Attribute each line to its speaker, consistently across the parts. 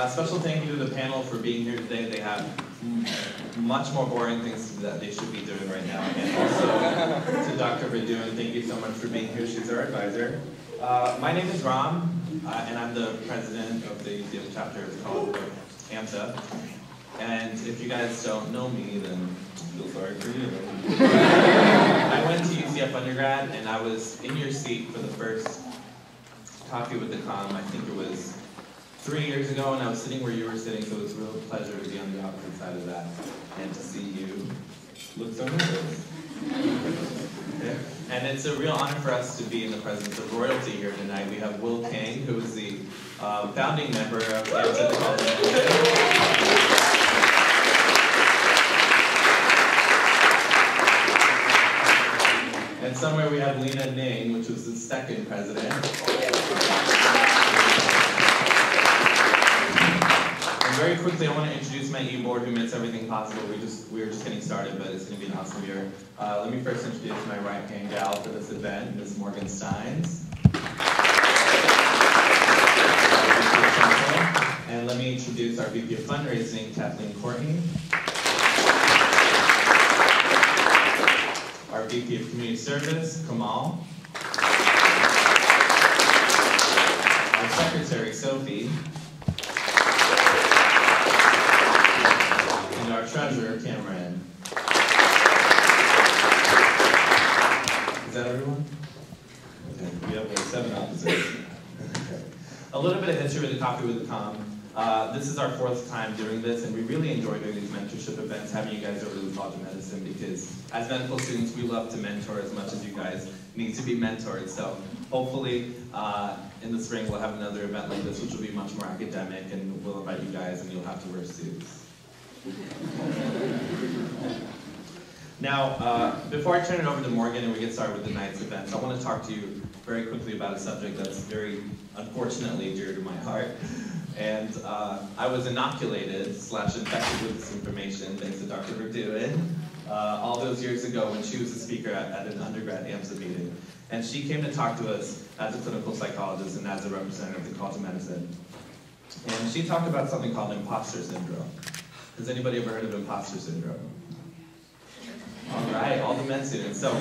Speaker 1: Special thank you to the panel for being here today. They have much more boring things that they should be doing right now. And also to Dr. Verdun, thank you so much for being here. She's our advisor. My name is Ram, and I'm the president of the UCF chapter of the College of AMSA. And if you guys don't know me, then I feel sorry for you. I went to UCF undergrad, and I was in your seat for the first Coffee with the Com. I think it was 3 years ago, and I was sitting where you were sitting, so it was a real pleasure to be on the opposite side of that and to see you look so nervous. Okay. And it's a real honor for us to be in the presence of royalty here tonight. We have Will King, who is the founding member of the UCF College of Medicine. And somewhere we have Lena Ning, which was the second president. Very quickly, I want to introduce my e-board who makes everything possible. We were just getting started, but it's going to be an awesome year. Let me first introduce my right-hand gal for this event, Ms. Morgan Steins. And let me introduce our VP of Fundraising, Kathleen Courtney. Our VP of Community Service, Kamal. Our Secretary, Sophie. And our treasurer, Cameron. Is that everyone? Okay. We have like 7 officers. Okay. A little bit of history with the Coffee with the Com. This is our 4th time doing this, and we really enjoy doing these mentorship events, having you guys over to the College of Medicine, because as medical students, we love to mentor as much as you guys need to be mentored. So hopefully, in the spring, we'll have another event like this, which will be much more academic, and we'll invite you guys, and you'll have to wear suits. Now, before I turn it over to Morgan and we get started with the night's events, I want to talk to you very quickly about a subject that's very, unfortunately, dear to my heart. And I was inoculated / infected with this information thanks to Dr. Verdun all those years ago when she was a speaker at an undergrad AMSA meeting. And she came to talk to us as a clinical psychologist and as a representative of the College of Medicine. And she talked about something called imposter syndrome. Has anybody ever heard of imposter syndrome? All right, all the med students. So,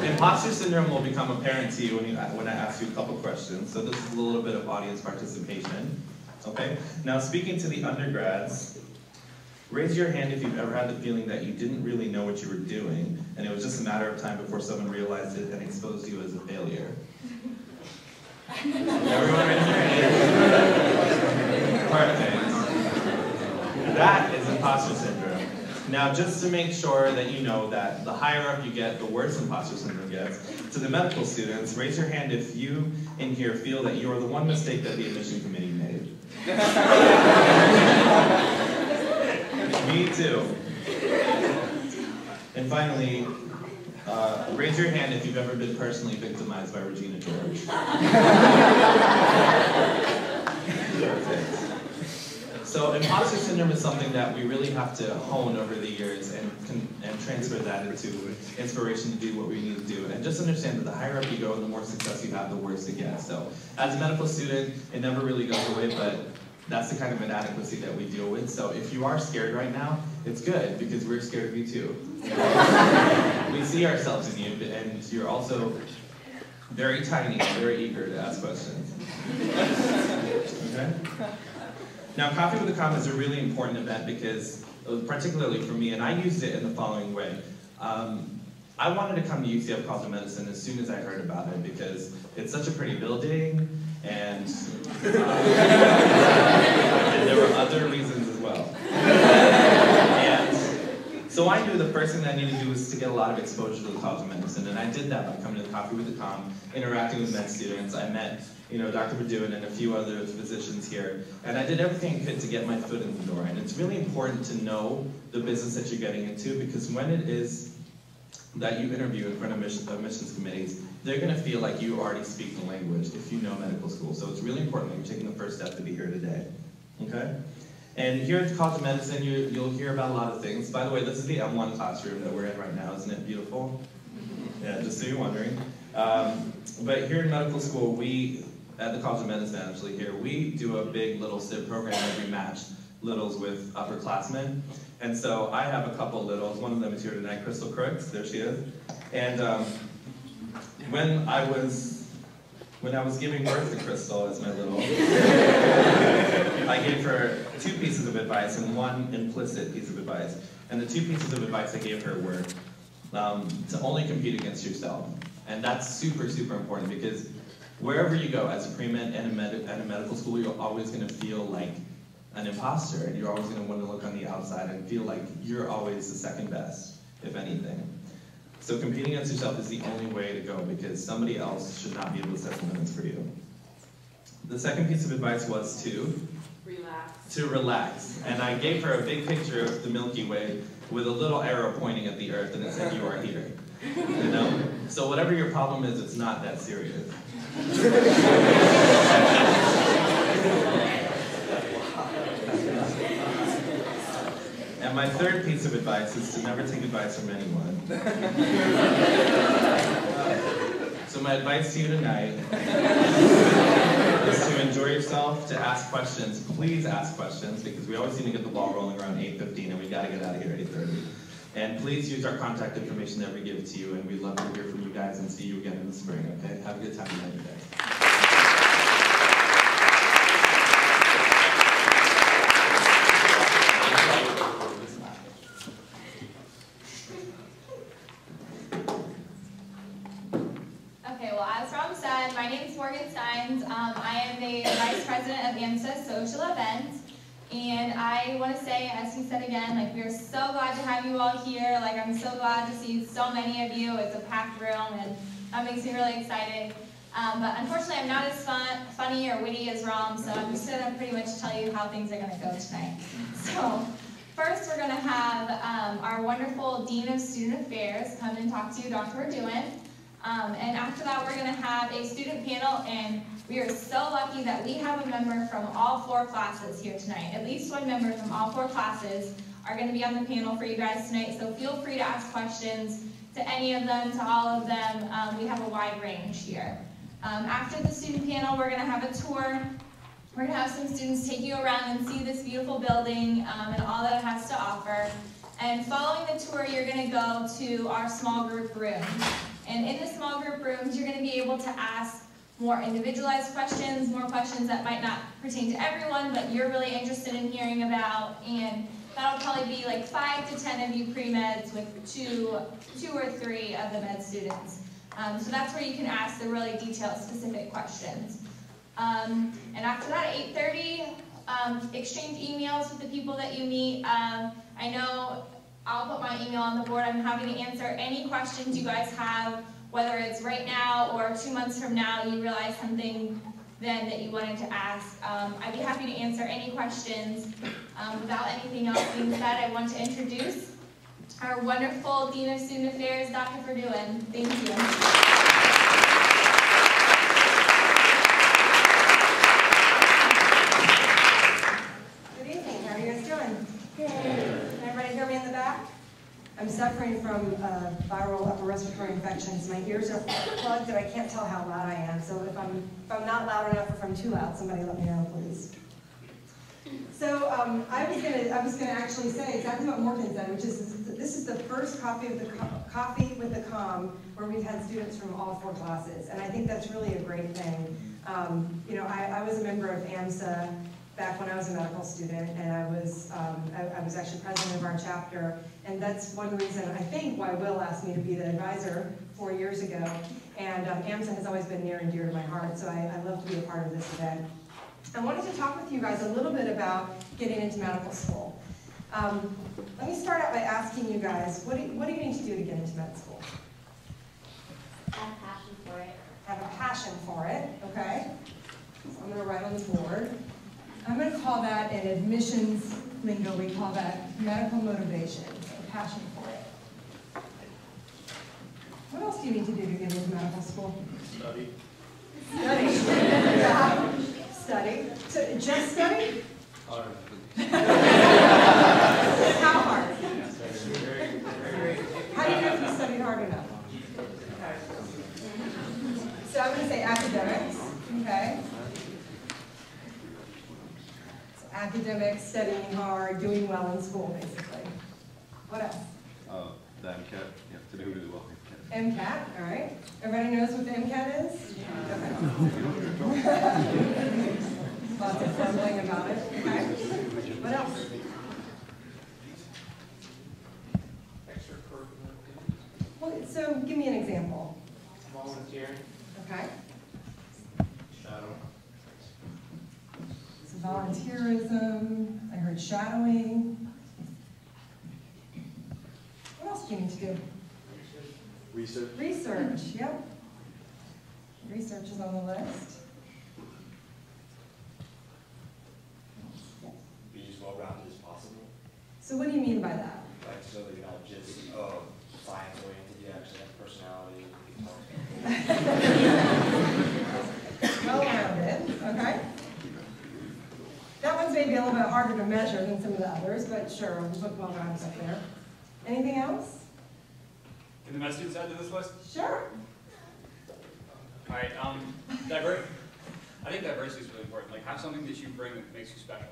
Speaker 1: imposter syndrome will become apparent to you when I ask you a couple questions. So this is a little bit of audience participation. Okay. Now, speaking to the undergrads, raise your hand if you've ever had the feeling that you didn't really know what you were doing, and it was just a matter of time before someone realized it and exposed you as a failure. Everyone raise their hand. Perfect. That is imposter syndrome. Now, just to make sure that you know that the higher up you get, the worse imposter syndrome gets, to the medical students, raise your hand if you in here feel that you are the one mistake that the admission committee made. Me too. And finally, raise your hand if you've ever been personally victimized by Regina George. Perfect. So imposter syndrome is something that we really have to hone over the years and transfer that into inspiration to do what we need to do. And just understand that the higher up you go and the more success you have, the worse it gets. So as a medical student, it never really goes away, but that's the kind of inadequacy that we deal with. So if you are scared right now, it's good, because we're scared of you too. We see ourselves in you, and you're also very tiny and very eager to ask questions. Okay? Now, Coffee with the Com is a really important event because, particularly for me, and I used it in the following way. I wanted to come to UCF College of Medicine as soon as I heard about it because it's such a pretty building, and there were other reasons as well. And so I knew the first thing that I needed to do was to get a lot of exposure to the College of Medicine, and I did that by coming to Coffee with the Com, interacting with med students. I met Dr. Verdun and a few other physicians here. And I did everything I could to get my foot in the door. And it's really important to know the business that you're getting into, because when it is that you interview in front of admissions committees, they're going to feel like you already speak the language if you know medical school. So it's really important that you're taking the first step to be here today. Okay? And here at the College of Medicine, you'll hear about a lot of things. By the way, this is the M1 classroom that we're in right now. Isn't it beautiful? Yeah, just so you're wondering. But here in medical school, we at the College of Medicine, actually here, we do a big little SIP program where we match littles with upperclassmen. And so I have a couple littles. One of them is here tonight, Crystal Crooks. There she is. And when I was giving birth to Crystal as my little, I gave her 2 pieces of advice and 1 implicit piece of advice. And the 2 pieces of advice I gave her were to only compete against yourself. And that's super, super important, because wherever you go as a pre-med and at a medical school, you're always going to feel like an imposter, and you're always going to want to look on the outside and feel like you're always the second best, if anything. So competing against yourself is the only way to go, because somebody else should not be able to set the limits for you. The second piece of advice was to relax. And I gave her a big picture of the Milky Way with a little arrow pointing at the Earth, and it said, "You are here." You know? So whatever your problem is, it's not that serious. And my third piece of advice is to never take advice from anyone. So my advice to you tonight is to enjoy yourself, to ask questions. Please ask questions, because we always seem to get the ball rolling around 8:15, and we got to get out of here at 8:30. And please use our contact information that we give to you, and we'd love to hear from you guys and see you again in the spring, okay? Have a good time tonight, guys.
Speaker 2: I am the Vice President of AMSA Social Events, and I want to say, as he said again, like, we are so glad to have you all here. Like, I'm so glad to see so many of you. It's a packed room, and that makes me really excited. But unfortunately, I'm not as funny or witty as Rom, so I'm just going to pretty much tell you how things are going to go tonight. So, first, we're going to have our wonderful Dean of Student Affairs come and talk to you, Dr. Verduen. And after that, we're going to have a student panel, and we are so lucky that we have a member from all 4 classes here tonight. At least one member from all 4 classes are going to be on the panel for you guys tonight, so feel free to ask questions to any of them, to all of them. We have a wide range here. After the student panel, we're going to have a tour. We're going to have some students take you around and see this beautiful building and all that it has to offer. And following the tour, you're going to go to our small group room. And in the small group rooms, you're going to be able to ask more individualized questions, more questions that might not pertain to everyone, but you're really interested in hearing about. And that'll probably be like 5 to 10 of you pre-meds with two or 3 of the med students. So that's where you can ask the really detailed, specific questions. And after that, at 8:30, exchange emails with the people that you meet. I know I'll put my email on the board. I'm happy to answer any questions you guys have, whether it's right now or 2 months from now, you realize something then that you wanted to ask. I'd be happy to answer any questions. Without anything else being said, I want to introduce our wonderful Dean of Student Affairs, Dr. Verduen. Thank you.
Speaker 3: I'm suffering from viral upper respiratory infections. My ears are plugged and I can't tell how loud I am. So if I'm not loud enough or if I'm too loud, somebody let me know, please. So I was gonna actually say exactly what Morgan said, which is this is the first Coffee with the Com where we've had students from all 4 classes, and I think that's really a great thing. You know, I was a member of AMSA back when I was a medical student, and I was actually president of our chapter, and that's one reason, I think, why Will asked me to be the advisor 4 years ago, and AMSA has always been near and dear to my heart, so I love to be a part of this event. I wanted to talk with you guys a little bit about getting into medical school. Let me start out by asking you guys, what do you need to do to get into med school?
Speaker 4: Have a passion for it.
Speaker 3: Have a passion for it, okay? So I'm going to write on the board. I'm going to call that, in admissions lingo, we call that medical motivation, so passion for it. What else do you need to do to get into medical school?
Speaker 5: Study.
Speaker 3: Study. Yeah. Study. So just study?
Speaker 5: Hard.
Speaker 3: How hard? How do you know if you studied hard enough? So I'm going to say academics. Okay? So academics, studying hard, doing well in school, basically. What else?
Speaker 5: The MCAT, you have to do really well.
Speaker 3: MCAT, all right. Everybody knows what the MCAT is? Okay. Lots of grumbling about it. Okay. What else? Well, so give me an example.
Speaker 6: Volunteering.
Speaker 3: Okay.
Speaker 6: Shadow.
Speaker 3: So volunteerism, I heard shadowing. What else do you need to do?
Speaker 5: Research.
Speaker 3: Research, yep. Research is on the list.
Speaker 6: Be as well rounded as possible.
Speaker 3: So what do you mean by that?
Speaker 6: Like, so that you're not just, science oriented, you actually have personality.
Speaker 3: Well-rounded, okay. That one's maybe a little bit harder to measure than some of the others, but sure, we'll put well-rounded up there. Anything else?
Speaker 7: Can the med students add to this list?
Speaker 3: Sure.
Speaker 7: All right, I think diversity is really important. Like, have something that you bring that makes you special.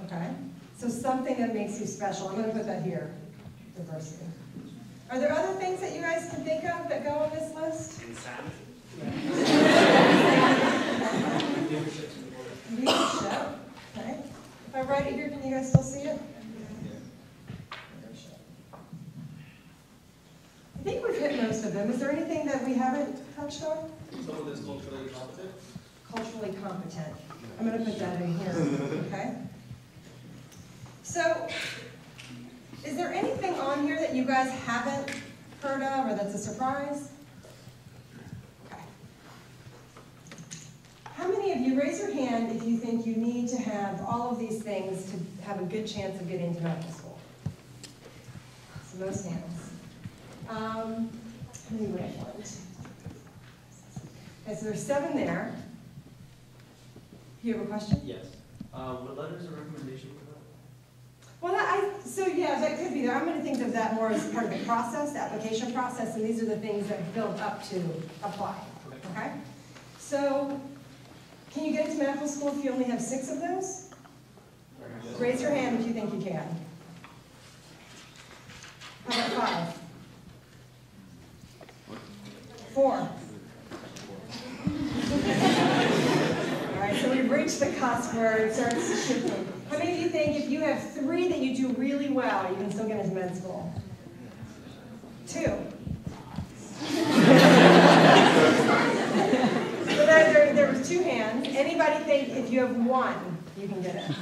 Speaker 3: Okay. So something that makes you special. I'm going to put that here. Diversity. Are there other things that you guys can think of that go on this list?
Speaker 7: Insanity.
Speaker 3: Leadership. Okay. If I write it here, can you guys still see it? Leadership. I think we've hit most of them. Is there anything that we haven't touched on?
Speaker 8: Someone that's culturally competent.
Speaker 3: Culturally competent. I'm going to put that in here, okay? So, is there anything on here that you guys haven't heard of or that's a surprise? Okay. How many of you, raise your hand if you think you need to have all of these things to have a good chance of getting into medical school? So most hands. How many we have? Okay, so there's 7 there. You have a question?
Speaker 8: Yes. What letters of recommendation for that?
Speaker 3: Well, so yeah, that could be there. I'm going to think of that more as part of the process, the application process, and these are the things that build up to apply. Okay? So, can you get into medical school if you only have 6 of those? Raise your hand if you think you can. How about 5? 4? All right, so we've reached the cusp where it starts shifting. How many of you think if you have 3 that you do really well, you can still get into med school? 2. So there was 2 hands. Anybody think if you have 1, you can get it?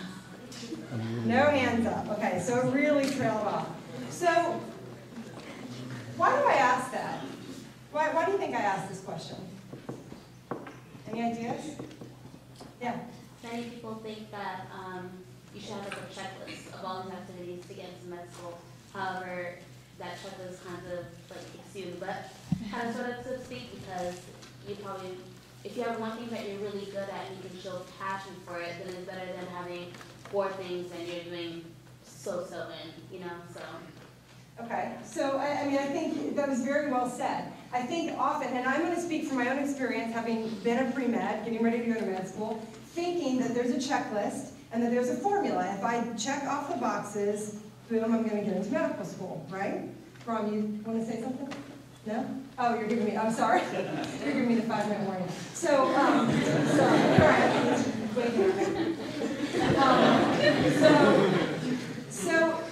Speaker 3: No hands up. Okay, so it really trailed off. So why do I ask that? Why do you think I asked this question? Any ideas? Yeah.
Speaker 4: Many people think that you should have like a checklist of all the activities to get into med school. However, that checklist kind of like kicks you in the butt, kind of sort of so to speak, because you probably, if you have one thing that you're really good at and you can show passion for it, then it's better than having 4 things and you're doing so-so in, you know, so.
Speaker 3: Okay, so I mean, I think that was very well said. I think often, and I'm going to speak from my own experience, having been a pre-med, getting ready to go to med school, thinking that there's a checklist and that there's a formula. If I check off the boxes, boom, I'm going to get into medical school, right? Ron, you want to say something? No? Oh, you're giving me, I'm sorry. You're giving me the 5-minute warning. So, sorry. All right, so,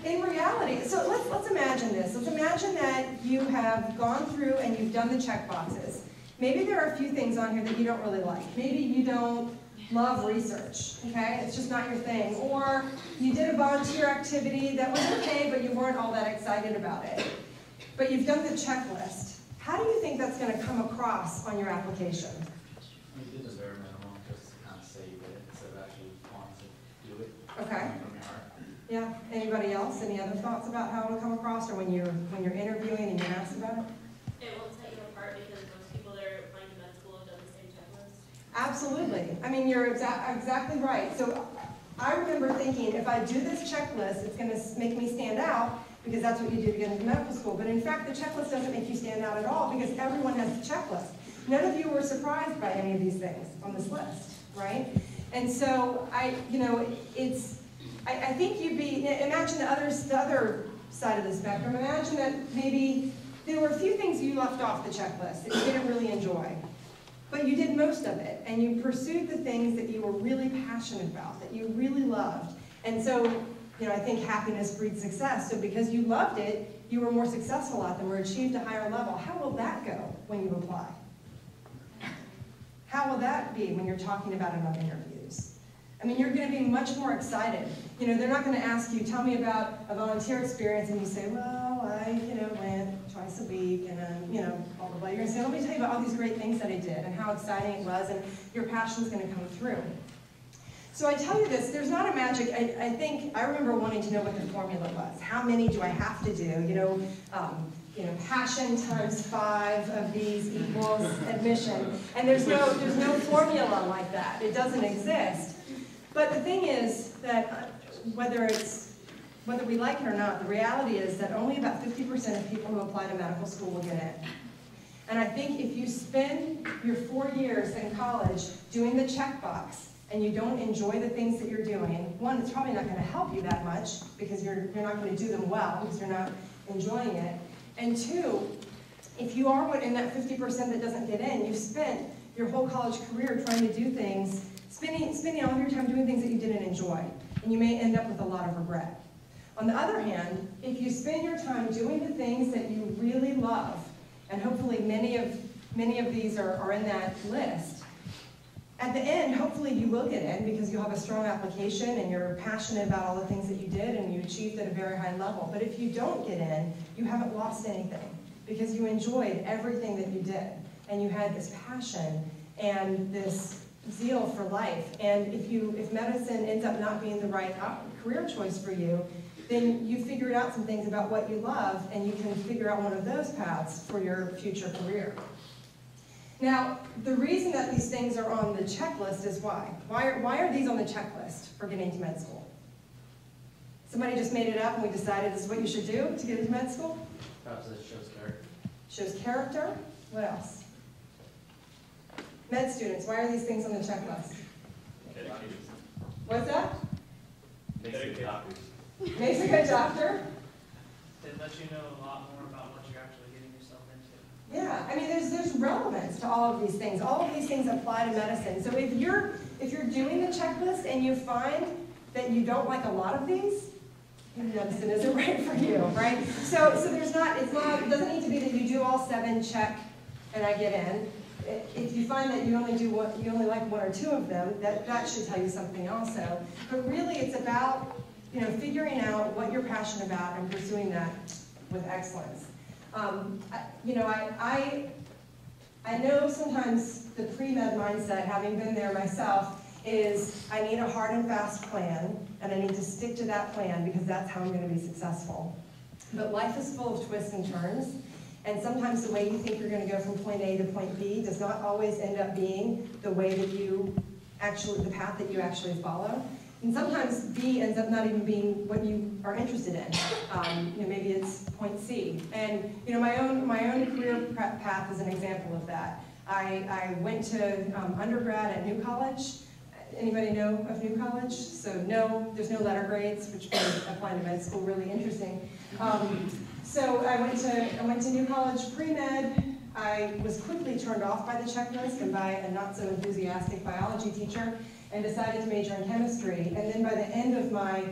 Speaker 3: in reality, so let's imagine this. Let's imagine that you have gone through and you've done the check boxes. Maybe there are a few things on here that you don't really like. Maybe you don't love research, okay? It's just not your thing. Or you did a volunteer activity that was okay, but you weren't all that excited about it. But you've done the checklist. How do you think that's going to come across on your application?
Speaker 8: You did the bare minimum just to kind of say you did it instead of actually wanting to do it.
Speaker 3: Okay.
Speaker 8: From your heart.
Speaker 3: Yeah. Anybody else? Any other thoughts about how it'll come across, or when you're interviewing and you're asked about it?
Speaker 9: It won't set you apart because most people that are applying to med school have done the same checklist.
Speaker 3: Absolutely. I mean, you're exactly right. So I remember thinking, if I do this checklist, it's going to make me stand out because that's what you do to get into medical school. But in fact, the checklist doesn't make you stand out at all because everyone has the checklist. None of you were surprised by any of these things on this list, right? And so I think you'd be, imagine the other side of the spectrum. Imagine that maybe there were a few things you left off the checklist that you didn't really enjoy, but you did most of it, and you pursued the things that you were really passionate about, that you really loved. And so, I think happiness breeds success. So because you loved it, you were more successful at them or achieved a higher level. How will that go when you apply? How will that be when you're talking about it on interviews? I mean, you're going to be much more excited. They're not going to ask you, tell me about a volunteer experience, and you say, well, I, went twice a week, and then, blah, blah, blah. You're going to say, let me tell you about all these great things that I did, and how exciting it was, and your passion's going to come through. So I tell you this, there's not a magic, I remember wanting to know what the formula was. How many do I have to do? Passion times 5 of these equals admission. And there's no formula like that. It doesn't exist. But the thing is that whether we like it or not, the reality is that only about 50% of people who apply to medical school will get in. And I think if you spend your 4 years in college doing the checkbox, and you don't enjoy the things that you're doing, one, it's probably not going to help you that much because you're not going to do them well because you're not enjoying it. And two, if you are in that 50% that doesn't get in, you've spent your whole college career trying to do things, spending all of your time doing things that you didn't enjoy, and you may end up with a lot of regret. On the other hand, if you spend your time doing the things that you really love, and hopefully many of these are in that list, at the end, hopefully you will get in because you'll have a strong application and you're passionate about all the things that you did and you achieved at a very high level. But if you don't get in, you haven't lost anything because you enjoyed everything that you did and you had this passion and this zeal for life. And if medicine ends up not being the right career choice for you, then you figured out some things about what you love and you can figure out one of those paths for your future career. Now, the reason that these things are on the checklist is why. Why are these on the checklist for getting to med school? Somebody just made it up and we decided this is what you should do to get into med school?
Speaker 8: Perhaps it shows character.
Speaker 3: Shows character? What else? Med students, why are these things on the checklist?
Speaker 7: Dedication.
Speaker 3: What's that?
Speaker 8: Makes it doctors.
Speaker 3: Makes a good doctor?
Speaker 10: It lets you know a lot more about what you're actually getting yourself into.
Speaker 3: Yeah, I mean, there's relevance to all of these things. All of these things apply to medicine. So if you're doing the checklist and you find that you don't like a lot of these, medicine isn't right for you, right? So it doesn't need to be that you do all 7, check, and I get in. If you find that you only like 1 or 2 of them, that should tell you something also. But really, it's about figuring out what you're passionate about and pursuing that with excellence. I know sometimes the pre-med mindset, having been there myself, is I need a hard and fast plan, and I need to stick to that plan because that's how I'm going to be successful. But life is full of twists and turns, and sometimes the way you think you're going to go from point A to point B does not always end up being the way that the path that you actually follow. And sometimes B ends up not even being what you are interested in. Maybe it's point C. And my own career path is an example of that. I went to undergrad at New College. Anybody know of New College? So no, there's no letter grades, which made applying to med school really interesting. So I went to New College pre-med. I was quickly turned off by the checklist and by a not so enthusiastic biology teacher, and decided to major in chemistry. And then by the end of my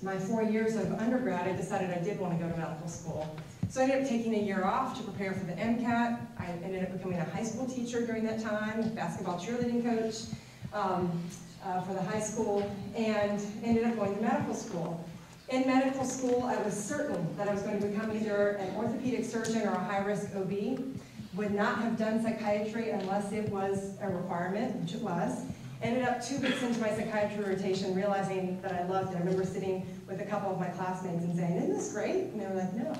Speaker 3: 4 years of undergrad, I decided I did want to go to medical school. So I ended up taking a year off to prepare for the MCAT. I ended up becoming a high school teacher during that time, basketball cheerleading coach for the high school, and ended up going to medical school. In medical school, I was certain that I was going to become either an orthopedic surgeon or a high-risk OB. Would not have done psychiatry unless it was a requirement, which it was. Ended up 2 weeks into my psychiatry rotation, realizing that I loved it. I remember sitting with a couple of my classmates and saying, "Isn't this great?" And they were like, "No."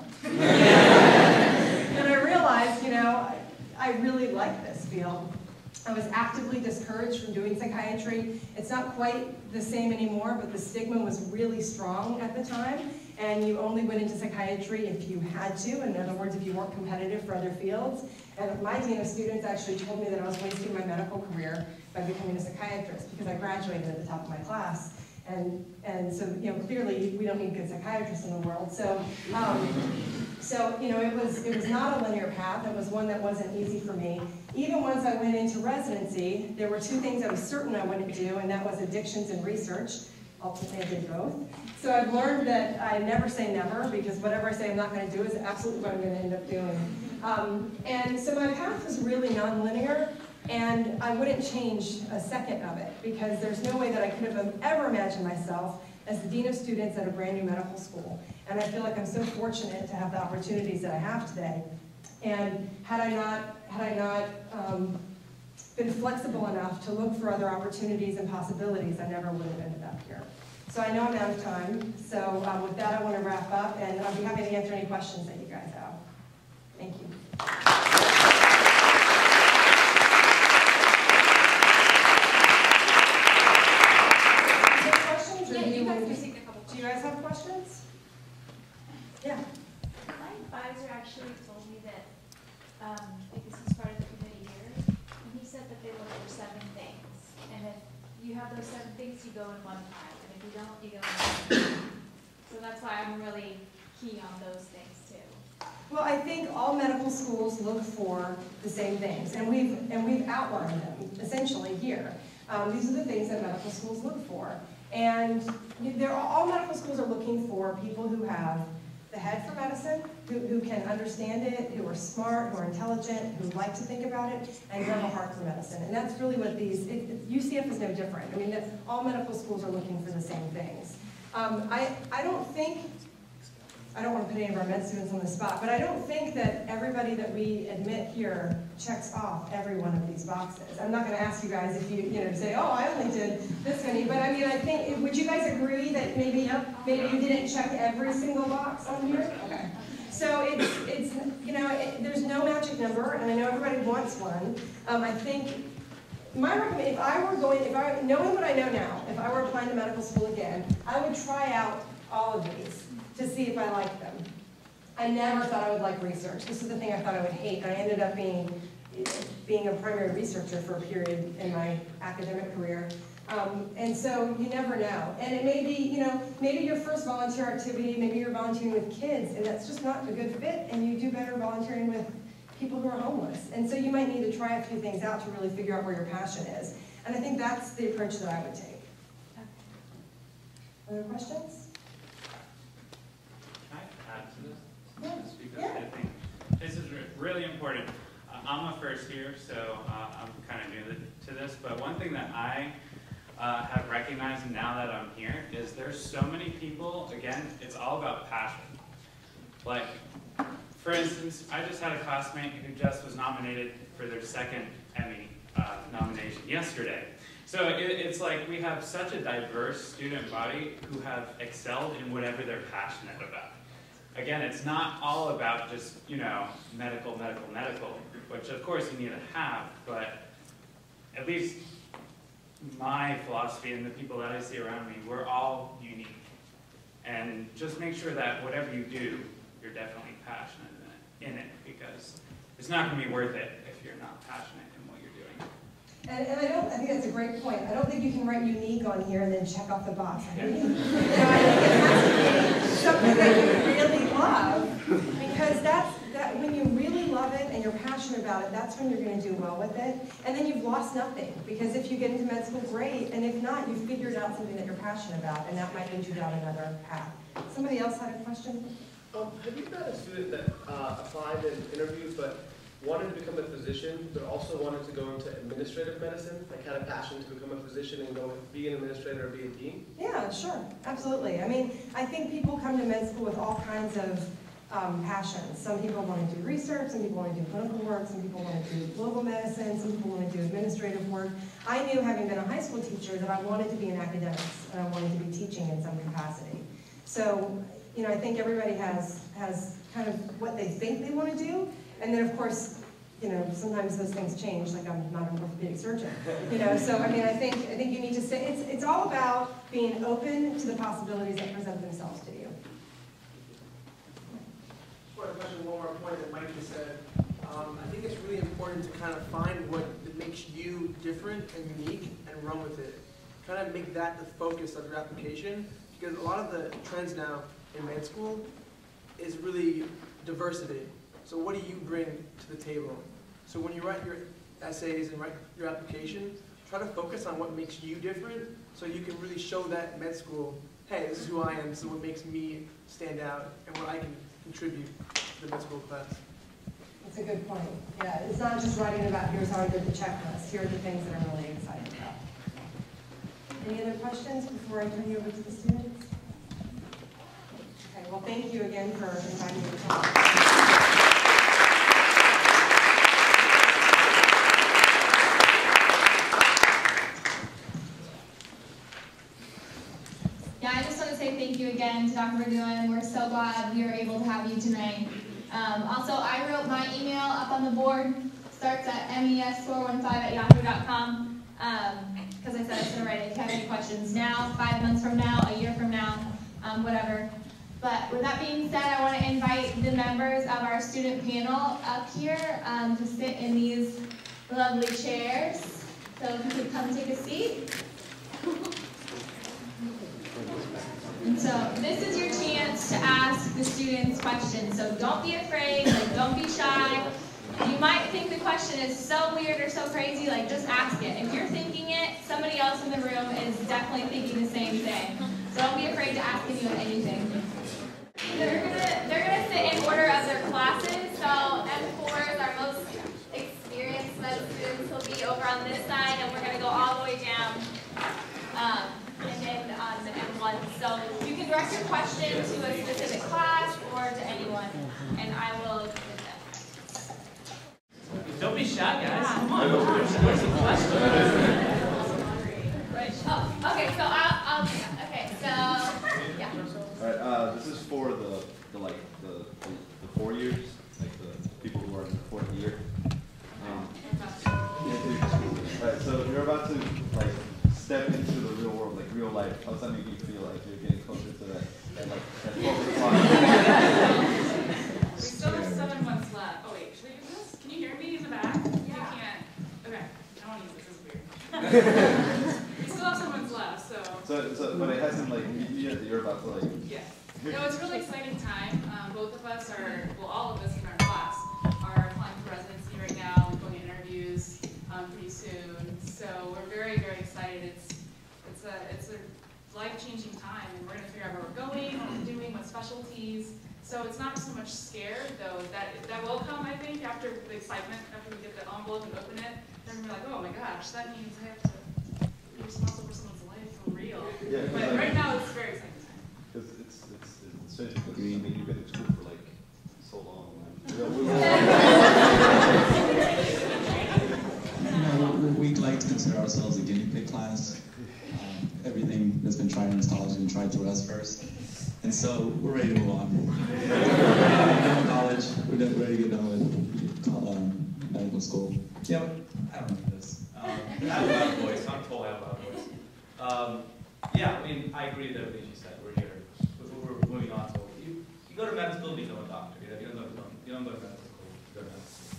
Speaker 3: And I realized, I really like this field. I was actively discouraged from doing psychiatry. It's not quite the same anymore, but the stigma was really strong at the time. and you only went into psychiatry if you had to. In other words, if you weren't competitive for other fields. And my dean of students actually told me that I was wasting my medical career by becoming a psychiatrist because I graduated at the top of my class. And so, you know, clearly we don't need good psychiatrists in the world. So, you know, it was not a linear path. It was one that wasn't easy for me. Even once I went into residency, there were two things I was certain I wouldn't do, and that was addictions and research. Ultimately, I did both. So I've learned that I never say never, because whatever I say I'm not going to do is absolutely what I'm going to end up doing. And so my path was really non-linear. And I wouldn't change a second of it, because there's no way that I could have ever imagined myself as the dean of students at a brand new medical school. And I feel like I'm so fortunate to have the opportunities that I have today. And had I not been flexible enough to look for other opportunities and possibilities, I never would have ended up here. So I know I'm out of time. So with that, I want to wrap up, and I'll be happy to answer any questions that you guys have. Thank you. Do you guys have questions? Yeah.
Speaker 11: My advisor actually told me that, because he's part of the committee here, and he said that they look for 7 things. And if you have those 7 things, you go in one time. And if you don't, you go in another. So that's why I'm really key on those things too.
Speaker 3: Well, I think all medical schools look for the same things, and we've outlined them essentially here. These are the things that medical schools look for. And all medical schools are looking for people who have the head for medicine, who can understand it, who are smart, who are intelligent, who like to think about it, and who have a heart for medicine. And that's really what UCF is no different. I mean, all medical schools are looking for the same things. I don't want to put any of our med students on the spot, but I don't think that everybody that we admit here checks off every one of these boxes. I'm not going to ask you guys if you say, oh, I only did this many, but I mean, I think, would you guys agree that maybe you didn't check every single box on here? Okay. So it's there's no magic number, and I know everybody wants one. I think my recommendation, knowing what I know now, if I were applying to medical school again, I would try out all of these to see if I liked them. I never thought I would like research. This is the thing I thought I would hate. I ended up being a primary researcher for a period in my academic career. And so you never know. And it may be, maybe your first volunteer activity, maybe you're volunteering with kids, and that's just not a good fit, and you do better volunteering with people who are homeless. And so you might need to try a few things out to really figure out where your passion is. And I think that's the approach that I would take. Other questions?
Speaker 12: Can I add to this?
Speaker 3: Yeah.
Speaker 12: Because I think this is really important. I'm a first year, so I'm kind of new to this, but one thing that I have recognized now that I'm here is there's so many people, again, it's all about passion. Like, for instance, I just had a classmate who just was nominated for their second Emmy nomination yesterday. So it's like we have such a diverse student body who have excelled in whatever they're passionate about. Again, it's not all about just, medical, which of course you need to have, but at least my philosophy and the people that I see around me, we're all unique. And just make sure that whatever you do, you're definitely passionate in it, because it's not going to be worth it if you're not passionate in what you're doing.
Speaker 3: And I think that's a great point. I don't think you can write unique on here and then check off the box. I think it has to be something that you really love, because that when you really love it and you're passionate about it, that's when you're going to do well with it. And then you've lost nothing, because if you get into med school, great, and if not, you've figured out something that you're passionate about, and that might lead you down another path. Somebody else had a question?
Speaker 13: Have you got a student that applied and interviewed, but wanted to become a physician, but also wanted to go into administrative medicine, like had a passion to become a physician and go be an administrator or be a dean? Yeah, sure, absolutely. I mean, I think people come to med school with all kinds of passions. Some people want to do research, some people want to do clinical work, some people want to do global medicine, some people want to do administrative work. I knew, having been a high school teacher, that I wanted to be in academics, and I wanted to be teaching in some capacity. So, I think everybody has kind of what they think they want to do, and then of course, sometimes those things change, like I'm not an orthopedic surgeon, so I mean, I think you need to say, it's all about being open to the possibilities that present themselves to you. question, one more point that Mike just said. I think it's really important to kind of find what makes you different and unique and run with it. Kind of make that the focus of your application, because a lot of the trends now in med school is really diversity. So what do you bring to the table? So when you write your essays and write your application, try to focus on what makes you different so you can really show that med school, hey, this is who I am, this is what makes me stand out and what I can contribute to the med school class.
Speaker 3: That's a good point. Yeah, it's not just writing about here's how I did the checklist. Here are the things that I'm really excited about. Any other questions before I turn you over to the students? Okay, well, thank you again for inviting me to talk.
Speaker 2: Yeah, I just want to say thank you again to Dr. Verduen. We're so glad we were able to have you tonight. Also, I wrote my email up on the board. Starts at mes415@yahoo.com. Because I said I was going to write it. If you have any questions now, 5 months from now, a year from now, whatever. But with that being said, I want to invite the members of our student panel up here to sit in these lovely chairs. So if you could come take a seat. And so this is your chance to ask the students questions. So don't be afraid, like don't be shy. You might think the question is so weird or so crazy, like just ask it. If you're thinking it, somebody else in the room is definitely thinking the same thing. So don't be afraid to ask anyone anything. They're gonna sit in order of their classes. So M4s, our most experienced med students, will be over on this side, and we're gonna go all the way down. And then on the M1. So you can direct your question to a specific class or to anyone, and I will give them.
Speaker 10: Don't be shy, guys. Come on.
Speaker 2: Where's the question? Right. Oh, okay. So okay. So yeah.
Speaker 5: All right. This is for the 4 years, like the people who are in the 4th year. Right. So you're about to step into the real world, like real life. How does that make you feel like you're getting closer to that
Speaker 14: We still have 7 months left. Oh wait, should we do this? Can you hear me in the back? Yeah. You can't. Okay. I don't want to use this. This is weird. We still have 7 months left, so.
Speaker 5: But it hasn't you're about to
Speaker 14: Yeah. No, it's a really exciting time. Both of us are, well, all of us in our class are applying for residency right now. We're going to interviews pretty soon. So we're very, very excited. It's a life-changing time, and we're going to figure out where we're going, what we're doing, what specialties. So it's not so much scared, though. That will come, I think, after the excitement, after we get the envelope and open it. Then we're like, oh my gosh, that means I have to be responsible for someone's life for real.
Speaker 5: Yeah,
Speaker 14: but right now, it's very exciting time.
Speaker 5: Because it's strange because I mean, you've been in school for so long.
Speaker 15: We like to consider ourselves a guinea pig class. Everything that's been tried in this college has been tried through us first. And so we're ready to move on. We're done with college. We're ready to get done with medical school. Yeah, I don't know this.
Speaker 8: I have a loud voice. I'm told I have a loud voice. Yeah, I mean, I agree with everything she said. We're here. We're moving on. So you go to medical school to become a doctor. You don't go to medical school. You go to medical school.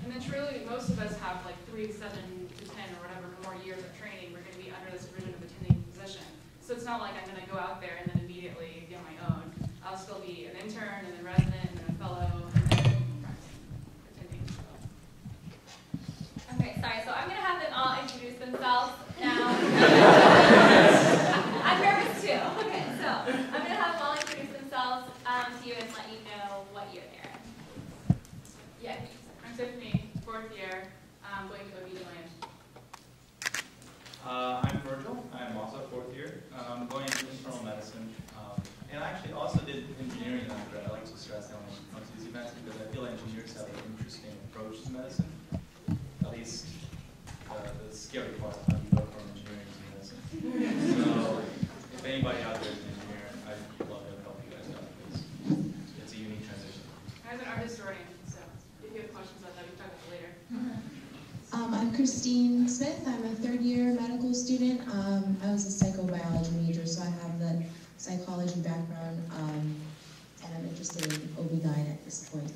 Speaker 14: And then truly, most of us have 3, 7 to 10 or whatever more years of training. We're going to be under the supervision of attending physician. So it's not like I'm going to go out there and then immediately get my own. I'll still be an intern and then resident and then a fellow and then attending.
Speaker 2: Okay, sorry. So I'm going to have them all introduce themselves now. I'm nervous too. Okay, so I'm going to have them all introduce themselves to you and let you know what year they're in. Yeah.
Speaker 14: I'm Tiffany, 4th year, going to OB-GYN.
Speaker 8: I'm Virgil. I'm also 4th year. I'm going into internal medicine. And I actually also did engineering in undergrad. I like to stress that on UCF medicine because I feel engineers have an interesting approach to medicine. At least the scary part of how you go from engineering to medicine. So if anybody out there is an engineer, I'd love to help you guys out because it's a unique transition.
Speaker 14: I'm an art historian, so if you have questions about that, we can talk about it later.
Speaker 16: I'm Christine Smith. I'm a 3rd year medical student. I was a psychobiology major, so I have the psychology background. and I'm interested in OB/GYN at this point.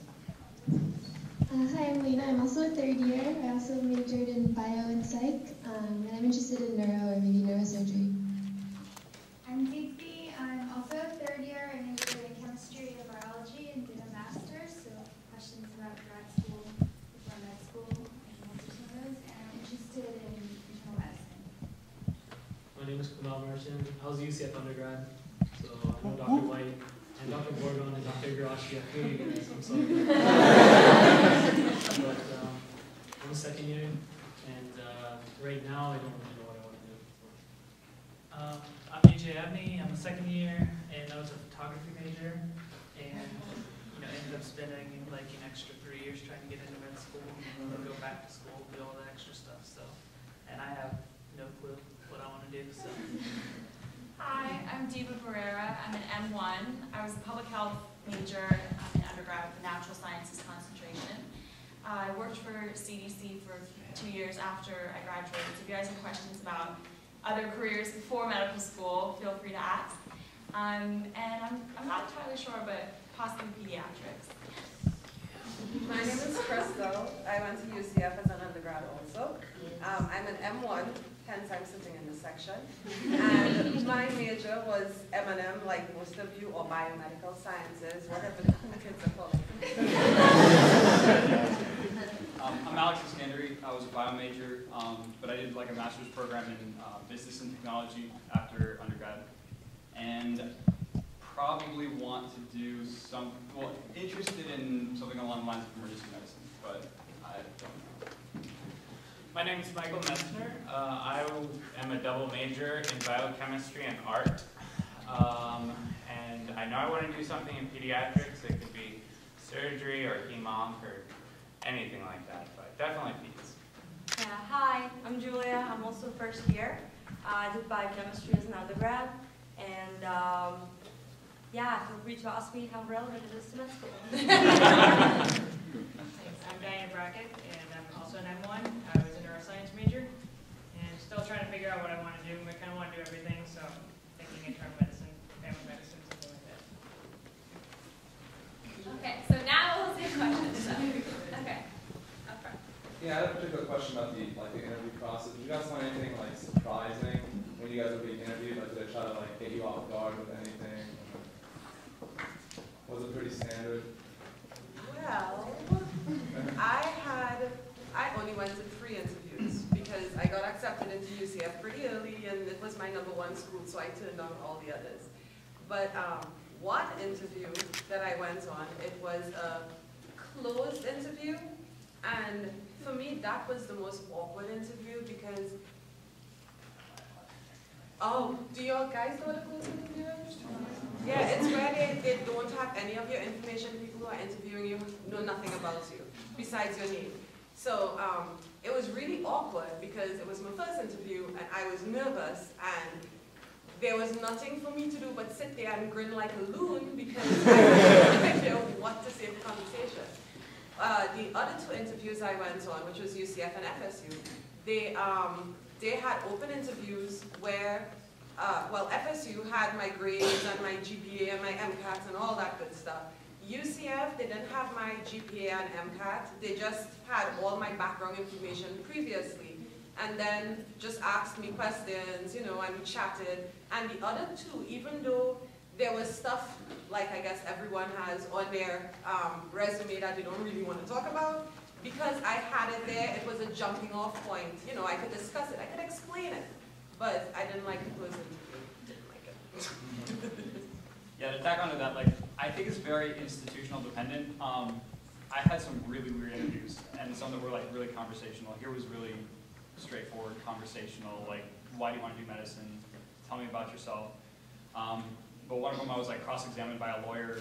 Speaker 17: Hi, I'm Lena. I'm also a third year. I also majored in bio and psych, and I'm interested in neuro or maybe neurosurgery.
Speaker 18: I'm Deepthi. I'm also a third year. I majored in chemistry and biology and did a master's, so questions about grad school before med school, I can answer some of those. And I'm interested in internal medicine.
Speaker 10: My name is Kunal Merchant. I was a UCF undergrad, so I know Dr. White and Dr. Borgon and Dr. Igarashi. I feel you guys, I'm sorry. But I'm a second year, and right now I don't really know what I want to do.
Speaker 19: I'm AJ Abney. I'm a second year, and I was a photography major, and ended up spending like an extra 3 years trying to get into med school, and then go back to school, do all the extra stuff. So, and I have no clue what I want to do. So.
Speaker 20: Hi, I'm Diva Barrera. I'm an M1. I was a public health major in undergrad with a natural sciences concentration. I worked for CDC for 2 years after I graduated. So if you guys have questions about other careers before medical school, feel free to ask. And I'm not entirely sure, but possibly pediatrics.
Speaker 21: My name is Crystal. I went to UCF as an undergrad also. I'm an M1, hence I'm sitting in this section. And my major was M&M, like most of you, or biomedical sciences, whatever the cool kids are calling it.
Speaker 7: I'm Alex Iskandari. I was a bio major, but I did like a master's program in business and technology after undergrad. And probably want to do interested in something along the lines of emergency medicine, but I don't know.
Speaker 12: My name is Michael Messner. I am a double major in biochemistry and art. And I know I want to do something in pediatrics. It could be surgery or hem-onc or anything like that, but definitely peds.
Speaker 22: Yeah, hi, I'm Julia. I'm also first year. I did biochemistry as an undergrad, and yeah, feel free to ask me how relevant it is to med school.
Speaker 10: Thanks. I'm Diane Brackett, and I'm also an M1. I was a neuroscience major, and still trying to figure out what I want to do. I kind of want to do everything, so thinking internal medicine, family medicine, something like that.
Speaker 2: Okay, so now we'll see questions. Okay, up front.
Speaker 23: Yeah, I had a particular question about the interview process. Did you guys find anything surprising when you guys were being interviewed? Like, did they try to get you off guard with anything? Was it pretty standard?
Speaker 21: Well, I only went to 3 interviews because I got accepted into UCF pretty early and it was my #1 school, so I turned down all the others. But one interview that I went on, it was a closed interview, and for me that was the most awkward interview because, oh, do you guys know what a closed interview is? Yeah, it's where they don't have any of your information. People who are interviewing you know nothing about you besides your name. So it was really awkward because it was my first interview and I was nervous and there was nothing for me to do but sit there and grin like a loon because I had no idea what to say in the conversation. The other 2 interviews I went on, which was UCF and FSU, they had open interviews where, well, FSU had my grades and my GPA and my MCAT and all that good stuff. UCF, they didn't have my GPA and MCAT. They just had all my background information previously. And then just asked me questions, and we chatted. And the other 2, even though there was stuff, like I guess everyone has on their resume that they don't really want to talk about, because I had it there, it was a jumping off point. I could discuss it, I could explain it. But I didn't like the closed interview. Didn't like it.
Speaker 7: Yeah, to tack onto that, I think it's very institutional dependent. I had some really weird interviews, and some that were really conversational. Here was really straightforward, conversational, why do you want to do medicine? Tell me about yourself. But one of them I was cross-examined by a lawyer.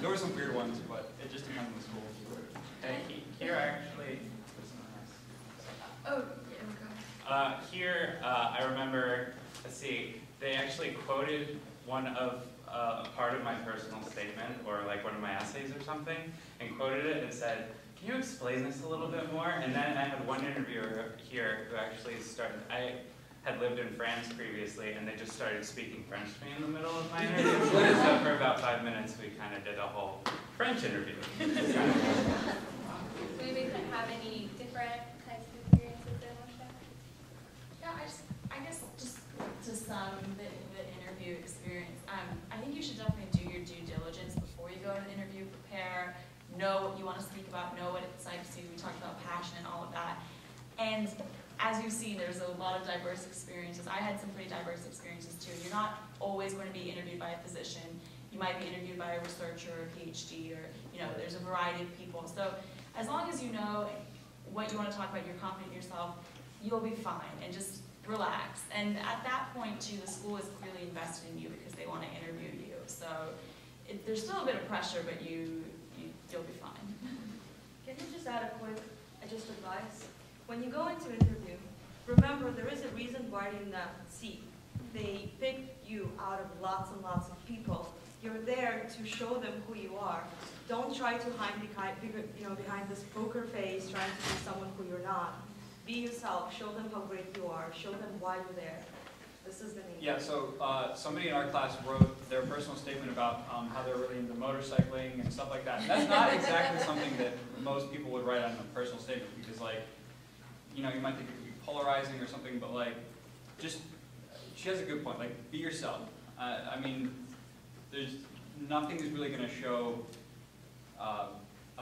Speaker 7: There were some weird ones, but it just depends on the school.
Speaker 12: Here actually,
Speaker 2: Oh, yeah,
Speaker 12: here I remember, let's see, they actually quoted one of a part of my personal statement or one of my essays or something and quoted it and said, can you explain this a little bit more? And then I had one interviewer here who actually started, had lived in France previously, and they just started speaking French to me in the middle of my interview. So for about 5 minutes, we kind of did a whole French interview.
Speaker 2: Maybe you have any different types of experiences they want to share?
Speaker 20: Yeah, I guess just to sum the interview experience, I think you should definitely do your due diligence before you go to the interview, prepare, know what you want to speak about, know what it's like to, we talked about passion and all of that. And as you see, there's a lot of diverse experiences. I had some pretty diverse experiences too. You're not always going to be interviewed by a physician. You might be interviewed by a researcher or a PhD, or there's a variety of people. So as long as you know what you want to talk about, you're confident in yourself, you'll be fine, and just relax. And at that point too, the school is clearly invested in you because they want to interview you. So there's still a bit of pressure, but you'll be fine.
Speaker 22: Can you just add a quick advice? When you go into interview, remember there is a reason why you're in that seat. They picked you out of lots and lots of people. You're there to show them who you are. Don't try to hide behind this poker face, trying to be someone who you're not. Be yourself. Show them how great you are. Show them why you're there. This is the main.
Speaker 7: Yeah. So somebody in our class wrote their personal statement about how they're really into motorcycling and stuff like that. That's not exactly something that most people would write on a personal statement, because you might think it could be polarizing or something, but she has a good point. Be yourself. I mean, there's nothing is really going to show a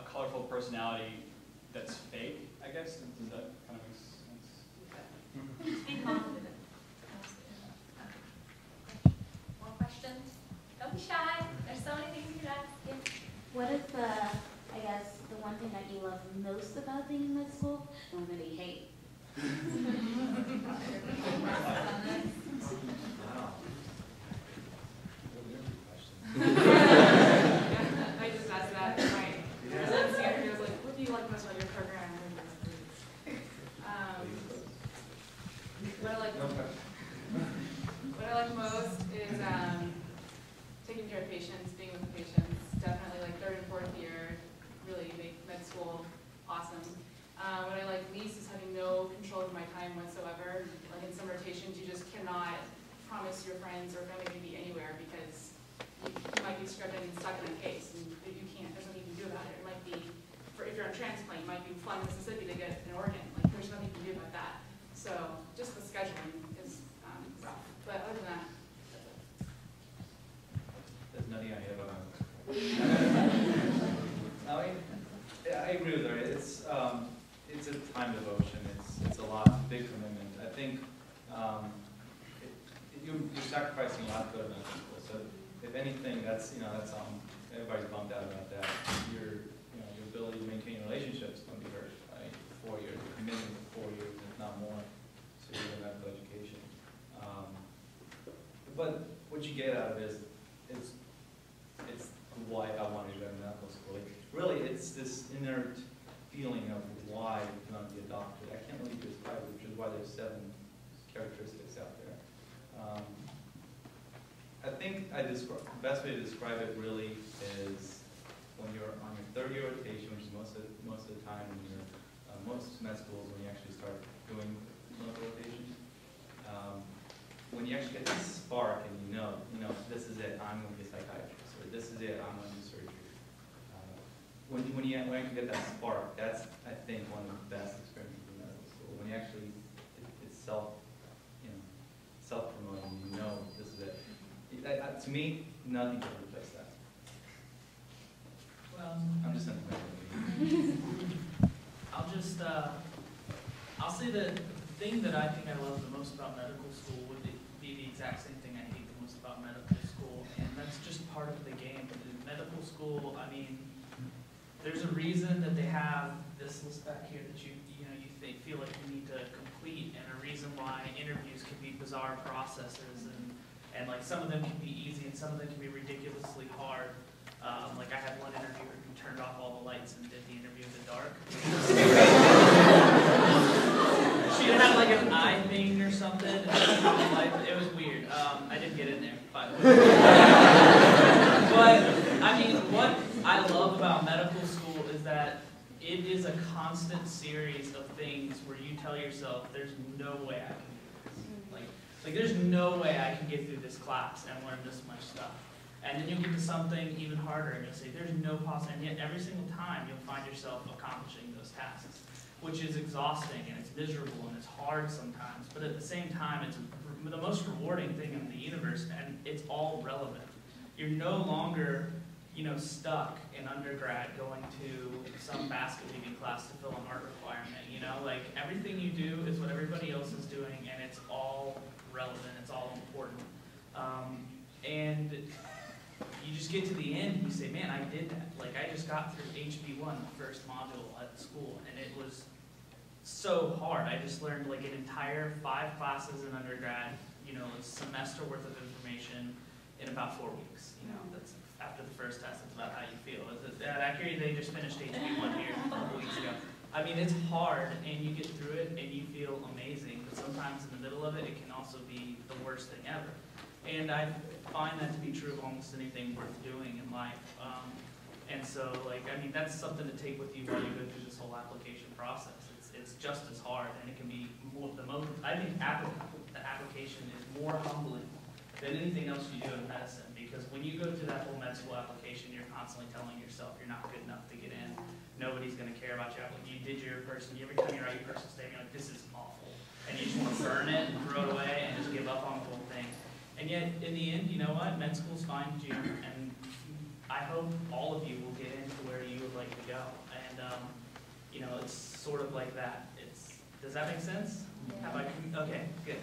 Speaker 7: colorful personality that's fake, I guess. Does that kind of make sense?
Speaker 22: Be confident.
Speaker 2: More questions? Don't be shy. There's so many things you can ask. Yeah.
Speaker 1: What if, I guess, the one thing that you love most about being in med school, the one that you hate?
Speaker 14: I just asked that in my residency interview. I was like, what do you like most about your program? What I like most is taking care of patients, being with the patients. Definitely third and fourth year really make med school awesome. What I like least is having no control of my time whatsoever. In some rotations, you just cannot promise your friends or family to be anywhere, because you might be scripted and stuck in a case, and you can't. There's nothing you can do about it. It might be, if you're on transplant, you might be flying to Mississippi to get an organ. There's nothing you can do about that. So just the scheduling is rough. But other than that, that's it.
Speaker 8: There's nothing I hate about it. I agree with her. It's a time devotion. It's a lot, big commitment. I think you're sacrificing a lot to go to medical school. So if anything, that's everybody's bummed out about that. Your ability to maintain relationships can be hurt by 4 years. You're committing to 4 years, if not more, to your medical education. But what you get out of it is it's why I wanted to go to medical school. Really, it's this inner feeling of why you want to be a doctor. I can't really describe it, which is why there's 7 characteristics out there. I think the best way to describe it really is when you're on your 3rd year rotation, which is most of the time when you're most med schools when you actually start doing clinical rotations. When you actually get this spark and you know, this is it, I'm going to be a psychiatrist, or this is it, I'm going to do surgery. When you get that spark, that's, I think, one of the best experiences in medical school. When you actually, it's self-promoting, this is it. To me, nothing can replace that.
Speaker 19: Well,
Speaker 8: I'm just sentimental.
Speaker 19: I'll say that the thing that I think I love the most about medical school would be the exact same thing I hate the most about medical school, and that's just part of the game. In medical school, I mean, there's a reason that they have this list back here that you feel like you need to complete, and a reason why interviews can be bizarre processes, and some of them can be easy and some of them can be ridiculously hard. I had one interviewer who turned off all the lights and did the interview in the dark. She had an eye thing or something, and it was weird. I didn't get in there, by the way. But I mean, what I love about medical school is that it is a constant series of things where you tell yourself, there's no way I can do this. Like, there's no way I can get through this class and learn this much stuff. And then you'll get to something even harder, and you'll say, there's no possible, and yet every single time you'll find yourself accomplishing those tasks, which is exhausting, and it's miserable, and it's hard sometimes, but at the same time, it's the most rewarding thing in the universe, and it's all relevant. You're no longer, you know, stuck in undergrad going to some basket weaving class to fill an art requirement, you know? Like, everything you do is what everybody else is doing, and it's all relevant, it's all important. And you just get to the end and you say, man, I did that. Like, I just got through HB1, the first module at school, and it was so hard. I just learned like an entire 5 classes in undergrad, you know, a semester worth of information in about 4 weeks. You know, that's after the first test, that's about how you feel. Actually, they just finished HB1 here a couple weeks ago. I mean, it's hard, and you get through it, and you feel amazing, but sometimes in the middle of it, it can also be the worst thing ever. And I find that to be true of almost anything worth doing in life. And so, like, I mean, that's something to take with you while you go through this whole application process. It's just as hard, and it can be more, I think the application is more humbling than anything else you do in medicine, because when you go through that whole med school application, you're constantly telling yourself you're not good enough to get in. Nobody's going to care about you. You did your person, every time you write your personal statement, you're like, this is awful. And you just want to burn it and throw it away and just give up on the whole thing. And yet, in the end, you know what? Med school's finds you, and I hope all of you will get into where you would like to go. And, you know, it's sort of like that. Does that make sense? Yeah. Okay, good.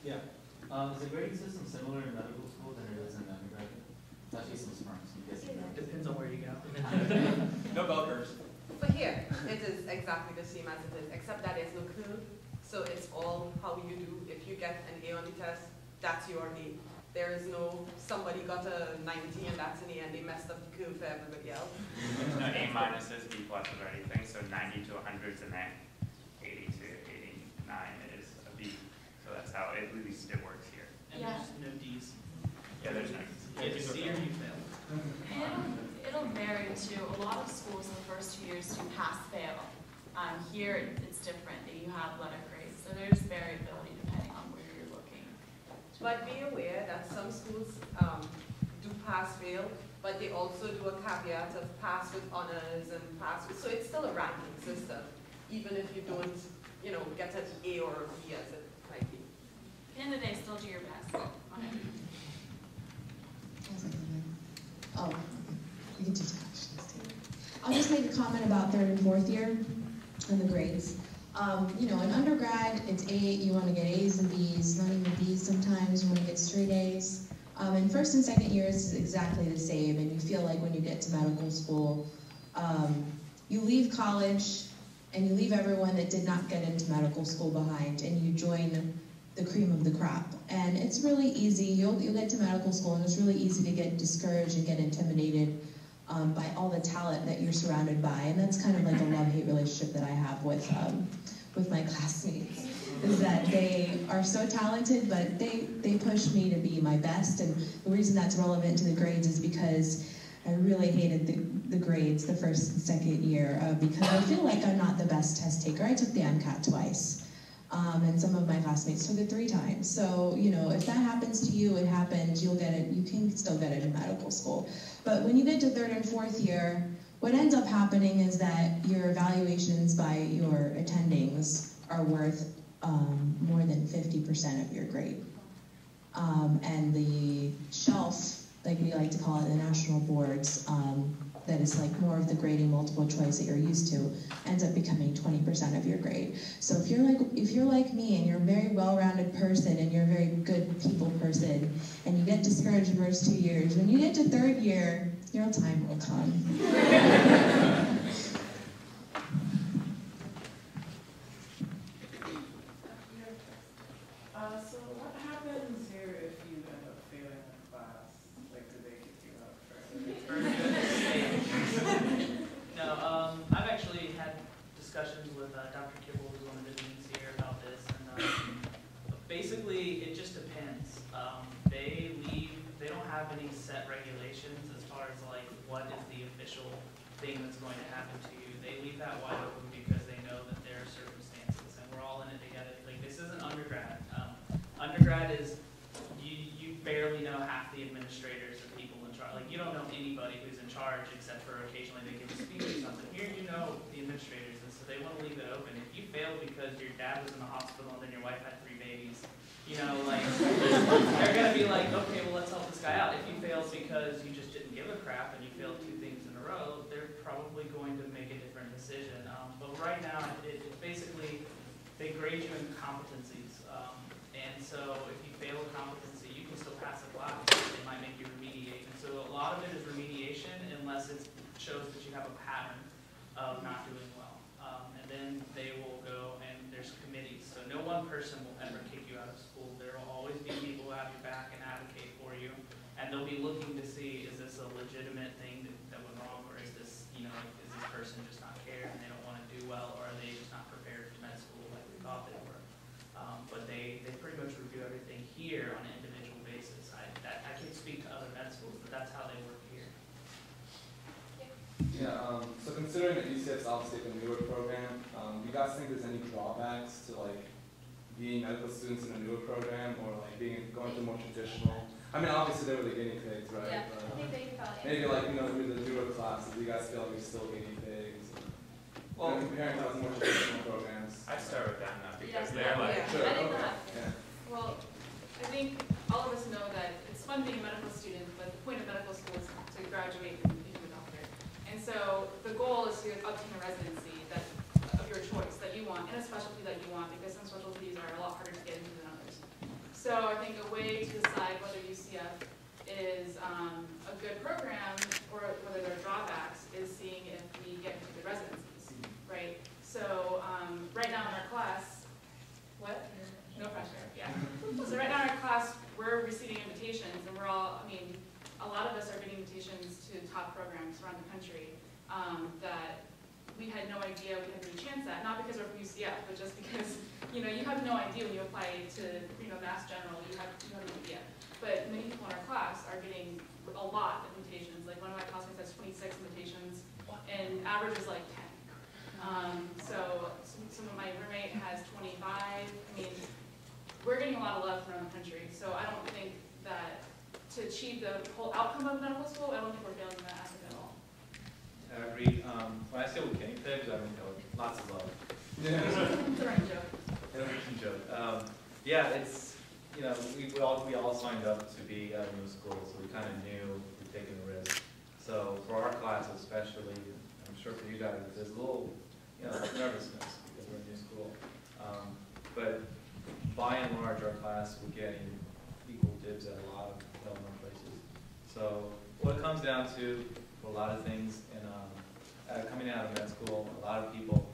Speaker 4: Yeah. Is the grading system similar in medical school than it is in undergraduate? That's just some smarts.
Speaker 19: Depends on where you go.
Speaker 7: No bell curves.
Speaker 21: But here, it is exactly the same as it is, except that there's no curve. So it's all how you do. If you get an A on the test, that's your A. There is no somebody got a 90 and that's an A and they messed up the curve for everybody else.
Speaker 12: There's no A minuses, B pluses, or anything. So 90 to 100 is an A, 80 to 89 is a B. So that's how at least it works here.
Speaker 19: And there's no D's.
Speaker 12: Yeah, there's no D's.
Speaker 19: You get a C or you fail.
Speaker 20: It'll vary too. A lot of schools in the first 2 years do pass-fail. Here it's different. You have letter grades, so there's variability depending on where you're looking.
Speaker 21: But be aware that some schools do pass-fail, but they also do a caveat of pass with honors and pass with, so it's still a ranking system, even if you don't, you know, get an A or a B as it might be.
Speaker 20: At the end of the day, still do your best on it.
Speaker 16: Oh, we can do I'll just make a comment about 3rd and 4th year and the grades. You know, in undergrad, it's A, you want to get A's and B's, not even B's sometimes, you want to get straight A's. And 1st and 2nd years is exactly the same, and you feel like when you get to medical school, you leave college, and you leave everyone that did not get into medical school behind, and you join the cream of the crop. And it's really easy, you'll get to medical school, and it's really easy to get discouraged and get intimidated by all the talent that you're surrounded by. And that's kind of like a love-hate relationship that I have with my classmates, is that they are so talented, but they push me to be my best. And the reason that's relevant to the grades is because I really hated the grades the 1st and 2nd year because I feel like I'm not the best test taker. I took the MCAT twice. And some of my classmates took it 3 times. So, you know, if that happens to you, it happens, you'll get it, you can still get it in medical school. But when you get to 3rd and 4th year, what ends up happening is that your evaluations by your attendings are worth more than 50% of your grade. And the shelf, like we like to call it, the national boards, that is like more of the grading multiple choice that you're used to, ends up becoming 20% of your grade. So if you're like me and you're a very well-rounded person and you're a very good people person and you get discouraged the first 2 years, when you get to 3rd year, your time will come.
Speaker 6: So what happens here if you end up failing a class? Like, do they kick you out
Speaker 19: No, I've actually had discussions with Dr. Kibble, who's one of the deans here, about this, and basically it just depends. They don't have any set regulations as far as like what is the official thing that's going to happen to you. They leave that wide open because undergrad is you barely know half the administrators or people in charge. Like, you don't know anybody who's in charge except for occasionally they give a speech or something. Here you know the administrators, and so they want to leave it open. If you failed because your dad was in the hospital and then your wife had 3 babies, you know, like, they're going to be like, okay, well, let's help this guy out. If you failed because you just didn't give a crap and you failed 2 things in a row, they're probably going to make a different decision. But right now, it's basically, they grade you in competencies. And so if you fail a competency, you can still pass a class. They might make you remediate. And so a lot of it is remediation unless it shows that you have a pattern of not doing well. And then they will go, and there's committees. So no one person will ever kick you out of school. There will always be people who have your back and advocate for you. And they'll be looking to see, is this a legitimate thing that went wrong, or is this, you know, is this person just not care and they don't want to do well, or are they just not prepared for med school like we thought they were? But they pretty much review everything here on an individual basis. I can't speak to other med schools, but that's how they work here.
Speaker 23: Yeah, so considering that UCF's obviously a newer program, do you guys think there's any drawbacks to like being medical students in a newer program, or like going to more traditional? I mean, obviously they were the guinea pigs, right?
Speaker 2: Yeah,
Speaker 23: But,
Speaker 2: I think they probably.
Speaker 23: maybe like, you know, with the newer classes, do you guys feel like you're still guinea pigs? Well, comparing to more traditional programs.
Speaker 12: I'd start with them though, because
Speaker 2: Yeah.
Speaker 12: they're like,
Speaker 23: Sure,
Speaker 14: I think
Speaker 23: okay.
Speaker 14: that.
Speaker 23: Yeah.
Speaker 14: Well, I think all of us know that it's fun being a medical student, but the point of medical school is to graduate and become a doctor. And so the goal is to obtain a residency of your choice that you want, and a specialty that you want, because some specialties are a lot harder to get into than others. So I think a way to decide whether UCF is a good program or whether there are drawbacks is seeing if we get into good residencies, right? So right now in our class, what? No pressure, yeah. So right now in our class, we're receiving invitations, and we're all, I mean, a lot of us are getting invitations to top programs around the country that we had no idea we had any chance at, not because we're from UCF, but just because, you know, you have no idea when you apply to, you know, Mass General, you have no idea. But many people in our class are getting a lot of invitations. Like one of my classmates has 26 invitations, and average is like 10. So some of my roommate has 25. I mean, we're getting a lot of love from around the country. So I don't think that to achieve the whole outcome of medical school, I don't think we're failing that aspect at all.
Speaker 8: I agree. When I say with guinea pigs, I mean, you know, lots of love.
Speaker 23: Yeah.
Speaker 14: It's a running joke.
Speaker 8: It's a running joke. Yeah, it's, you know, we all signed up to be at a new school, so we kind of knew we'd taken a risk. So for our class especially, I'm sure for you guys, there's a little, you know, nervousness because we're in a new school. But by and large, our class, we're getting equal dibs at a lot of well-known places. So what it comes down to, for a lot of things, in coming out of med school, a lot of people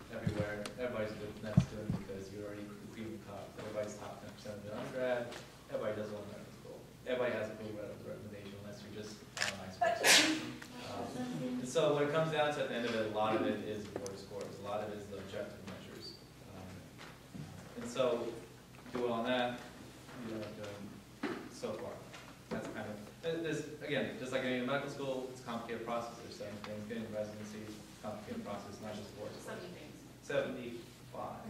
Speaker 8: everywhere, everybody's a good med student because you're already competing top. Everybody's top 10% of the undergrad. Everybody does well in medical school. Everybody has a good recommendation unless you're just a nice person. And so what it comes down to at the end of it, a lot of it is board scores. A lot of it is the objective measures. And so, do it on that, you know, so far. That's kind of, again, just like getting into medical school, it's a complicated process. There's 7 things. Getting into residency, it's a complicated process, not just board scores.
Speaker 14: 70 things.
Speaker 8: 75.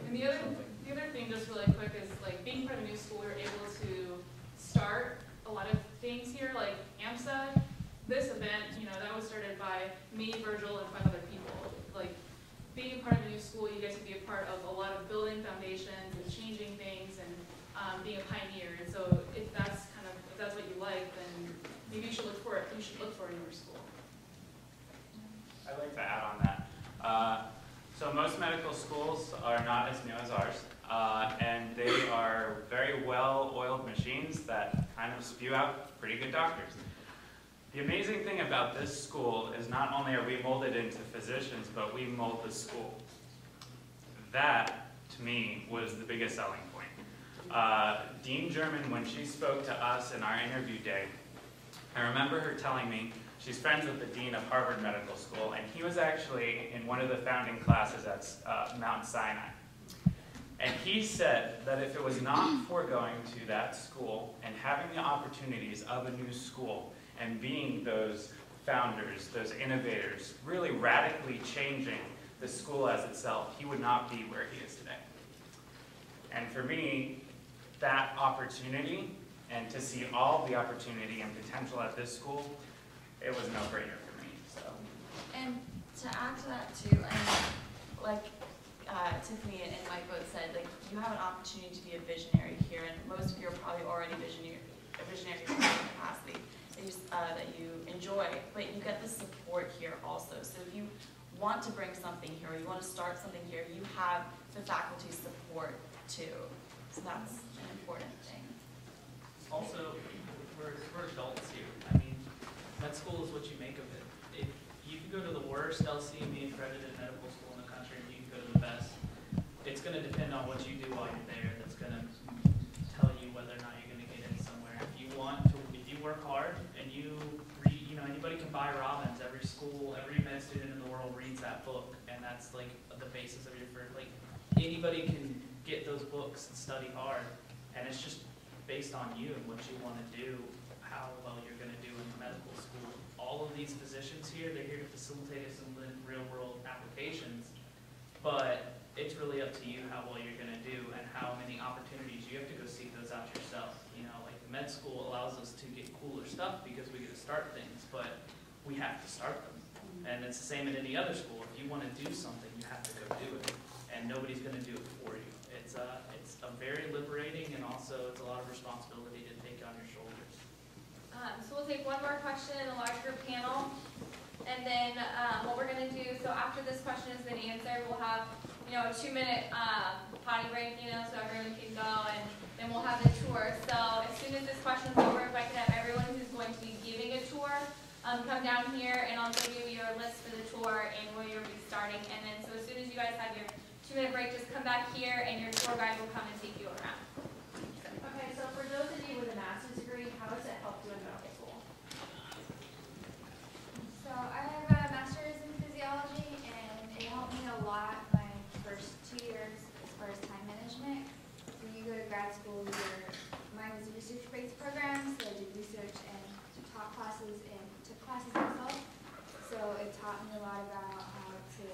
Speaker 14: And the other thing, just really quick, is like being part of a new school, we're able to start a lot of things here, like AMSA. This event, you know, that was started by me, Virgil, and 5 other people. Like being part of a new school, you get to be a part of a lot of building foundations and changing things and being a pioneer. And so if that's what you like, then maybe you should look for it. You should look for it in your school.
Speaker 12: I'd like to add on that. So most medical schools are not as new as ours, and they are very well-oiled machines that kind of spew out pretty good doctors. The amazing thing about this school is not only are we molded into physicians, but we mold the school. That, to me, was the biggest selling point. Dean German, when she spoke to us in our interview day, I remember her telling me she's friends with the dean of Harvard Medical School, and he was actually in one of the founding classes at Mount Sinai. And he said that if it was not for going to that school and having the opportunities of a new school and being those founders, those innovators, really radically changing the school as itself, he would not be where he is today. And for me, that opportunity and to see all the opportunity and potential at this school, it was a no-brainer for me. So.
Speaker 20: And to add to that too, I mean, like Tiffany and Mike both said, like you have an opportunity to be a visionary here, and most of you are probably already visionary in some capacity that you enjoy, but you get the support here also. So if you want to bring something here, or you want to start something here, you have the faculty support too. So that's an important thing.
Speaker 19: Also, we're adults here. I mean, med school is what you make of it. If you can go to the worst LCME accredited medical school in the country, and you can go to the best. It's going to depend on what you do while you're there. That's going to tell you whether or not you're going to get in somewhere. If you work hard and you read, anybody can buy Robbins. Every school, every med student in the world reads that book, and that's like the basis of your first. Like anybody can get those books and study hard, and it's just based on you and what you want to do, how well you're going to do in medical school. All of these physicians here, they're here to facilitate us in real-world applications, but it's really up to you how well you're going to do and how many opportunities you have to go seek those out yourself. Like med school allows us to get cooler stuff because we get to start things, but we have to start them. And it's the same at any other school. If you want to do something, you have to go do it, and nobody's going to do it for you. It's a very liberating, and also it's a lot of responsibility to take on your shoulders.
Speaker 2: So we'll take one more question in a large group panel, and then what we're going to do, so after this question has been answered, we'll have a 2-minute potty break, so everyone can go, and then we'll have the tour. So as soon as this question's over, if I could have everyone who's going to be giving a tour come down here, and I'll give you your list for the tour and where you'll be starting. And then so as soon as you guys have your 2-minute break, just come back here, and your tour guide will come and take you around.
Speaker 9: Okay, so for those of you with a master's degree, how does it help you in medical school?
Speaker 18: So I have a master's in physiology, and it helped me a lot my first 2 years as far as time management. When you go to grad school, mine was a research-based program, so I did research and taught classes and took classes myself. So it taught me a lot about how to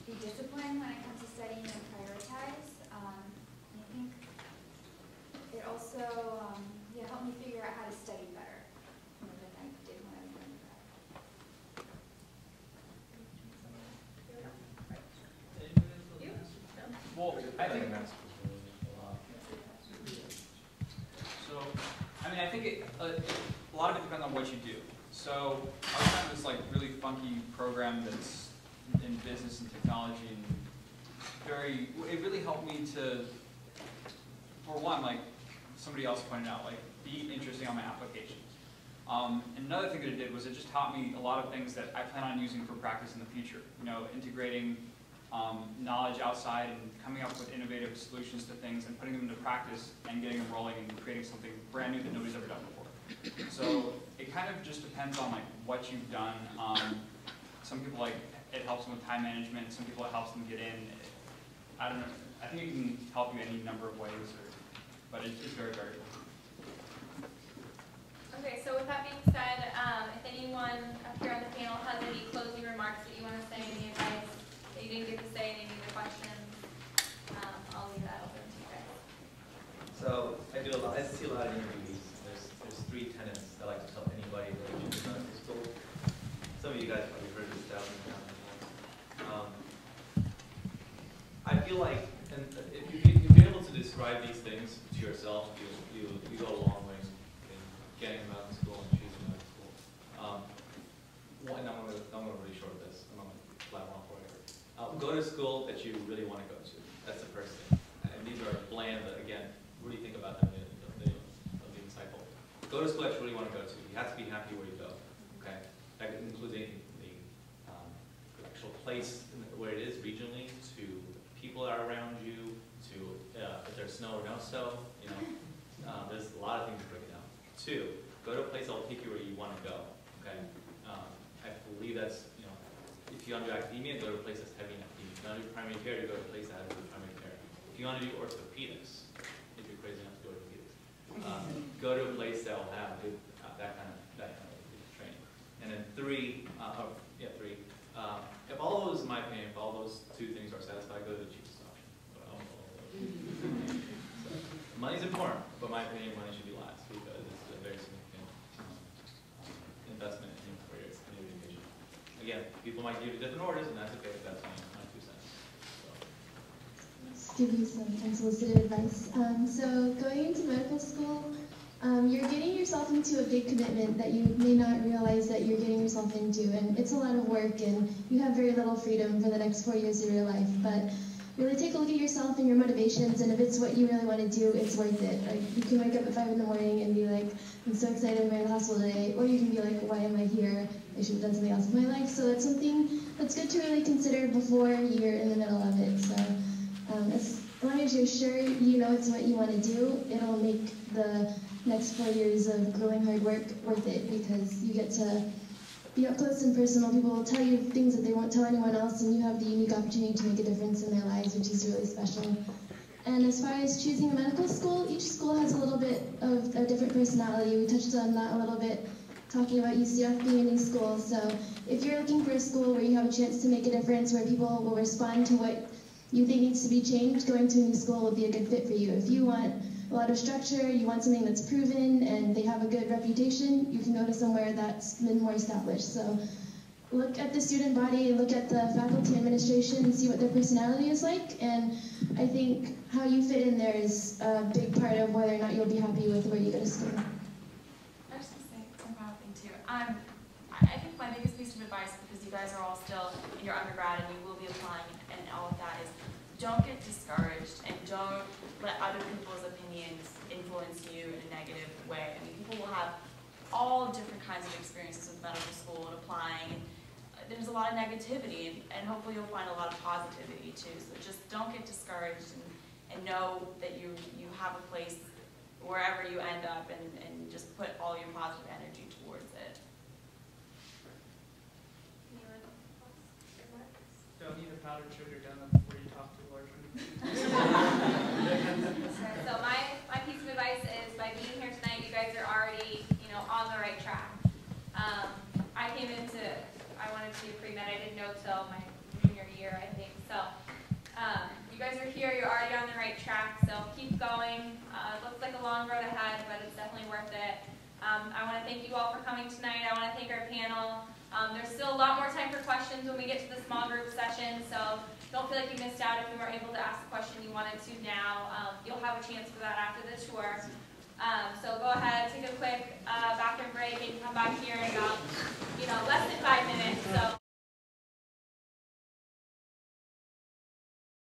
Speaker 18: be disciplined when it comes to studying and prioritize. I think it also helped me figure out how to study better than I did when I was in grad.
Speaker 7: Well, I think so. I think a lot of it depends on what you do. So I was kind of this really funky program that's in business and technology, and it really helped me to, for one, like somebody else pointed out, be interesting on my applications. And another thing that it did was it just taught me a lot of things that I plan on using for practice in the future. Integrating knowledge outside and coming up with innovative solutions to things and putting them into practice and getting them rolling and creating something brand new that nobody's ever done before. So it kind of just depends on what you've done. Some people it helps them with time management. Some people it helps them get in. I don't know. I think it can help you any number of ways, but it's very, very good.
Speaker 2: Okay, so with that being said, if anyone up here on the panel has any closing remarks that you want to say, any advice that you didn't get to say, any other questions, I'll leave that open to you guys.
Speaker 11: So I see a lot of interviews. There's 3 tenets I like to tell anybody that is in medical school. Some of you guys probably heard this down before. I feel like, and if you're able to describe these things to yourself, you go a long way in getting a medical school and choosing medical school. One, I'm going to really short this. I'm going to flat off whatever. Go to school that you really want to go to. That's the first thing. And these are bland, but again, really think about them of the cycle. Go to school that you really want to go to. You have to be happy where you go. Okay, that includes the actual place where it is regionally, to people that are around you, to if there's snow or no snow. There's a lot of things to break it down. 2, go to a place that will take you where you want to go. Okay, I believe that's if you want to do academia, go to a place that's heavy in academia. If you want to do primary care, you go to a place that has primary care. If you want to do orthopedics, if you're crazy enough to go to orthopedics, go to a place that will have that kind of training. And then 3. If all those, in my opinion, if all those 2 things are satisfied, go to the cheapest option. So, money's any money should be last because it's a very significant investment in your career and your education. Again, people might give you different orders, and that's okay if that's my 2 cents.
Speaker 17: Just give you some unsolicited advice. So going into medical school, you're getting yourself into a big commitment that you may not realize that you're getting yourself into, and it's a lot of work, and you have very little freedom for the next 4 years of your life. But really take a look at yourself and your motivations, and if it's what you really want to do, it's worth it. Like, you can wake up at 5 in the morning and be like, I'm so excited I'm going to the hospital today, or you can be like, why am I here? I should have done something else with my life. So that's something that's good to really consider before you're in the middle of it. So as long as you're sure you know it's what you want to do, it'll make the next 4 years of grueling hard work worth it, because you get to be up close and personal. People will tell you things that they won't tell anyone else, and you have the unique opportunity to make a difference in their lives, which is really special. And as far as choosing a medical school, each school has a little bit of a different personality. We touched on that a little bit, talking about UCF being a new school. So if you're looking for a school where you have a chance to make a difference, where people will respond to what you think needs to be changed, going to a new school will be a good fit for you. If you want a lot of structure, you want something that's proven and they have a good reputation, you can go to somewhere that's been more established. So look at the student body, look at the faculty administration, and see what their personality is like. And I think how you fit in there is a big part of whether or not you'll be happy with where you go to school.
Speaker 20: I was just going to say one final thing too. I think my biggest piece of advice, because you guys are all still in your undergrad and you will be applying and all of that, is don't get discouraged and don't let other people's opinions influence you in a negative way. I mean, people will have all different kinds of experiences with medical school and applying. There's a lot of negativity, and hopefully you'll find a lot of positivity too. So just don't get discouraged, and know that you have a place wherever you end up, and just put all your positive energy towards it.
Speaker 19: Don't need a powdered sugar donut before you talk to a large group.
Speaker 3: So my piece of advice is, by being here tonight, you guys are already, on the right track. I wanted to do pre-med. I didn't know till my junior year, I think. So you guys are here. You're already on the right track. So keep going. It looks like a long road ahead, but it's definitely worth it. I want to thank you all for coming tonight. I want to thank our panel. There's still a lot more time for questions when we get to the small group session, so don't feel like you missed out if you weren't able to ask the question you wanted to now. You'll have a chance for that after the tour. So go ahead, take a quick bathroom break, and come back here in about less than 5 minutes. So